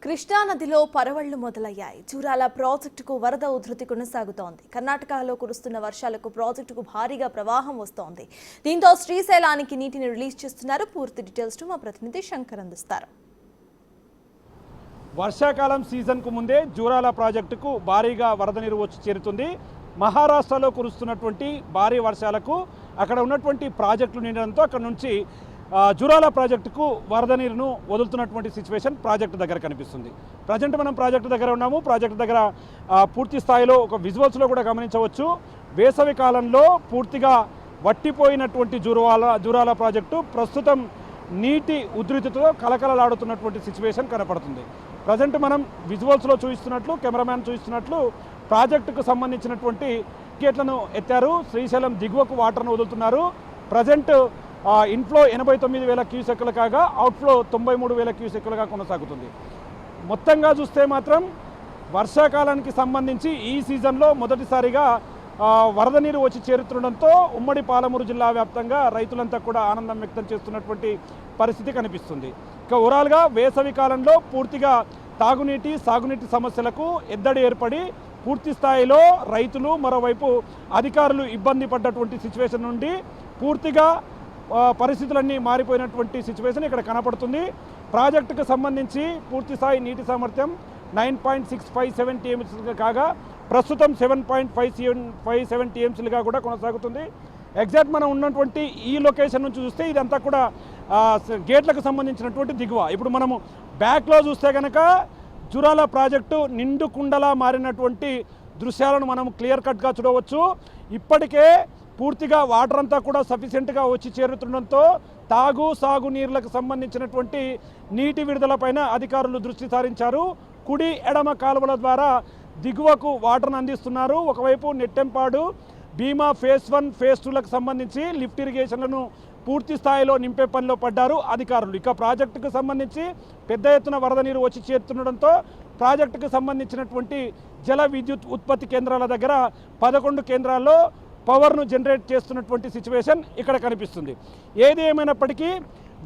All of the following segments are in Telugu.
కృష్ణా నదిలో పరవళ్లు మొదలయ్యాయి. జూరాల ప్రాజెక్టుకు వరద ఉధృతి కొనసాగుతోంది. కర్ణాటకలో కురుస్తున్న వర్షాలకు ప్రాజెక్టుకు భారీగా ప్రవాహం వస్తోంది. దీంతో శ్రీశైలానికి నీటిని రిలీజ్ చేస్తున్నారు. పూర్తి డీటెయిల్స్ మా ప్రతినిధి శంకర్ అందిస్తారు. వర్షాకాలం సీజన్కు ముందే జూరాల ప్రాజెక్టుకు భారీగా వరద నీరు వచ్చి చేరుతుంది. మహారాష్ట్రలో కురుస్తున్నటువంటి భారీ వర్షాలకు అక్కడ ఉన్నటువంటి ప్రాజెక్టులు నిండడంతో అక్కడ నుంచి జూరాల ప్రాజెక్టుకు వరద నీరును వదులుతున్నటువంటి సిచ్యువేషన్ ప్రాజెక్టు దగ్గర కనిపిస్తుంది. ప్రజెంట్ మనం ప్రాజెక్టు దగ్గర ఉన్నాము. ప్రాజెక్టు దగ్గర పూర్తి స్థాయిలో ఒక విజువల్స్లో కూడా గమనించవచ్చు. వేసవి కాలంలో పూర్తిగా వట్టిపోయినటువంటి జూరాల ప్రాజెక్టు ప్రస్తుతం నీటి ఉధృతితో కలకలలాడుతున్నటువంటి సిచ్యువేషన్ కనపడుతుంది. ప్రజెంట్ మనం విజువల్స్లో చూపిస్తున్నట్లు, కెమెరామ్యాన్ చూపిస్తున్నట్లు ప్రాజెక్టుకు సంబంధించినటువంటి గేట్లను ఎత్తారు. శ్రీశైలం దిగువకు వాటర్ను వదులుతున్నారు. ప్రజెంట్ ఇన్ఫ్లో 89,000 క్యూసెక్కులు కాగా అవుట్ఫ్లో 93,000 క్యూసెక్కులుగా కొనసాగుతుంది. మొత్తంగా చూస్తే మాత్రం వర్షాకాలానికి సంబంధించి ఈ సీజన్లో మొదటిసారిగా వరద నీరు వచ్చి చేరుతుండడంతో ఉమ్మడి పాలమూరు జిల్లా వ్యాప్తంగా రైతులంతా కూడా ఆనందం వ్యక్తం చేస్తున్నటువంటి పరిస్థితి కనిపిస్తుంది. ఇక ఓవరాల్గా వేసవి కాలంలో పూర్తిగా తాగునీటి సాగునీటి సమస్యలకు ఎద్దడి ఏర్పడి పూర్తి స్థాయిలో రైతులు మరోవైపు అధికారులు ఇబ్బంది పడ్డటువంటి సిచ్యువేషన్ నుండి పూర్తిగా పరిస్థితులన్నీ మారిపోయినటువంటి సిచ్యువేషన్ ఇక్కడ కనపడుతుంది. ప్రాజెక్టుకు సంబంధించి పూర్తి స్థాయి నీటి సామర్థ్యం 9.657 టీఎంసీలుగా కాగా ప్రస్తుతం 7.57 టీఎంసీలుగా కూడా కొనసాగుతుంది. ఎగ్జాక్ట్ మనం ఉన్నటువంటి ఈ లొకేషన్ నుంచి చూస్తే ఇదంతా కూడా గేట్లకు సంబంధించినటువంటి దిగువ. ఇప్పుడు మనము బ్యాక్లో చూస్తే కనుక జూరాల ప్రాజెక్టు నిండు కుండలా మారినటువంటి దృశ్యాలను మనం క్లియర్ కట్గా చూడవచ్చు. ఇప్పటికే పూర్తిగా వాటర్ అంతా కూడా సఫిషియెంట్గా వచ్చి చేరుతుండడంతో సాగు నీరులకు సంబంధించినటువంటి నీటి విడుదలపైన అధికారులు దృష్టి సారించారు. కుడి ఎడమ కాలువల ద్వారా దిగువకు వాటర్ను అందిస్తున్నారు. ఒకవైపు నెట్టెంపాడు, భీమా ఫేజ్ 1, ఫేజ్ 2లకు సంబంధించి లిఫ్ట్ ఇరిగేషన్లను పూర్తి స్థాయిలో నింపే పనిలో పడ్డారు అధికారులు. ఇక ప్రాజెక్టుకు సంబంధించి పెద్ద ఎత్తున వరద నీరు వచ్చి చేరుతుండడంతో ప్రాజెక్టుకు సంబంధించినటువంటి జల విద్యుత్ ఉత్పత్తి కేంద్రాల దగ్గర 11 కేంద్రాల్లో పవర్ను జనరేట్ చేస్తున్నటువంటి సిచ్యువేషన్ ఇక్కడ కనిపిస్తుంది. ఏది ఏమైనప్పటికీ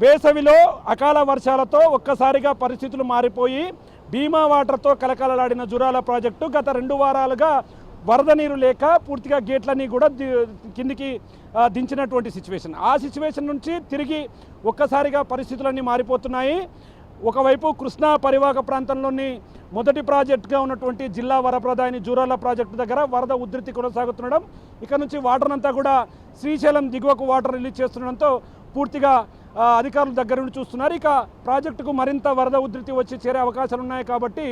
వేసవిలో అకాల వర్షాలతో ఒక్కసారిగా పరిస్థితులు మారిపోయి భీమా వాటర్తో కలకలలాడిన జూరాల ప్రాజెక్టు గత 2 వారాలుగా వరద నీరు లేక పూర్తిగా గేట్లన్నీ కూడా కిందికి దించినటువంటి సిచ్యువేషన్. ఆ సిచ్యువేషన్ నుంచి తిరిగి ఒక్కసారిగా పరిస్థితులన్నీ మారిపోతున్నాయి. ఒకవైపు కృష్ణా పరివాహక ప్రాంతంలోని మొదటి ప్రాజెక్టుగా ఉన్నటువంటి జిల్లా వరప్రదాయని జూరాల ప్రాజెక్టు దగ్గర వరద ఉధృతి కొనసాగుతుండడం, ఇక్కడ నుంచి వాటర్ అంతా కూడా శ్రీశైలం దిగువకు వాటర్ రిలీజ్ చేస్తుండడంతో పూర్తిగా అధికారులు దగ్గర నుండి చూస్తున్నారు. ఇక ప్రాజెక్టుకు మరింత వరద ఉధృతి వచ్చి చేరే అవకాశాలు ఉన్నాయి కాబట్టి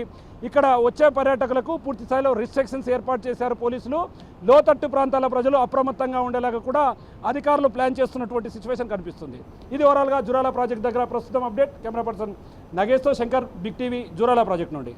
ఇక్కడ వచ్చే పర్యాటకులకు పూర్తి స్థాయిలో రిస్ట్రిక్షన్స్ ఏర్పాటు చేశారు పోలీసులు. లోతట్టు ప్రాంతాల ప్రజలు అప్రమత్తంగా ఉండేలాగా కూడా అధికారులు ప్లాన్ చేస్తున్నటువంటి సిచ్యువేషన్ కనిపిస్తుంది. ఇది ఓవరాల్గా జూరాల ప్రాజెక్ట్ దగ్గర ప్రస్తుతం అప్డేట్. కెమెరా పర్సన్ నగేష్తో Shankar, big TV, Jurala project నుండి.